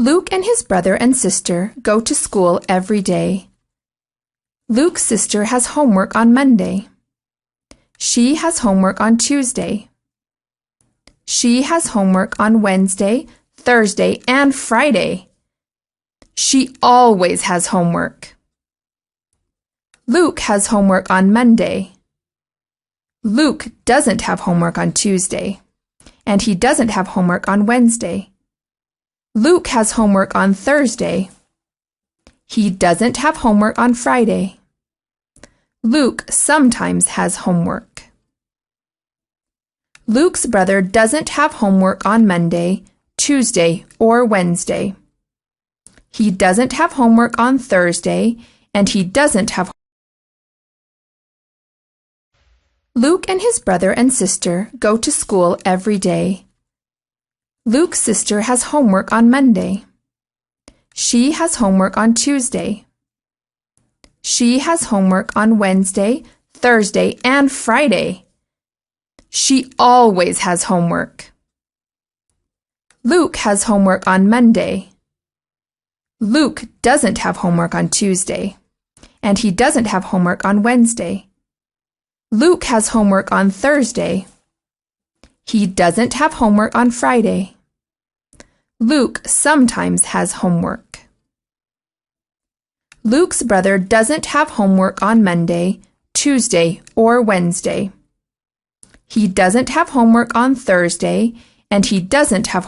Luke and his brother and sister go to school every day. Luke's sister has homework on Monday. She has homework on Tuesday. She has homework on Wednesday, Thursday, and Friday. She always has homework. Luke has homework on Monday. Luke doesn't have homework on Tuesday, and he doesn't have homework on Wednesday. Luke has homework on Thursday. He doesn't have homework on Friday. Luke sometimes has homework. Luke's brother doesn't have homework on Monday, Tuesday, or Wednesday. He doesn't have homework on Thursday, and he doesn't have. Luke and his brother and sister go to school every day. Luke's sister has homework on Monday. She has homework on Tuesday. She has homework on Wednesday, Thursday, and Friday. She always has homework. Luke has homework on Monday. Luke doesn't have homework on Tuesday, and he doesn't have homework on Wednesday. Luke has homework on Thursday. He doesn't have homework on Friday. Luke sometimes has homework. Luke's brother doesn't have homework on Monday, Tuesday, or Wednesday. He doesn't have homework on Thursday, and he doesn't have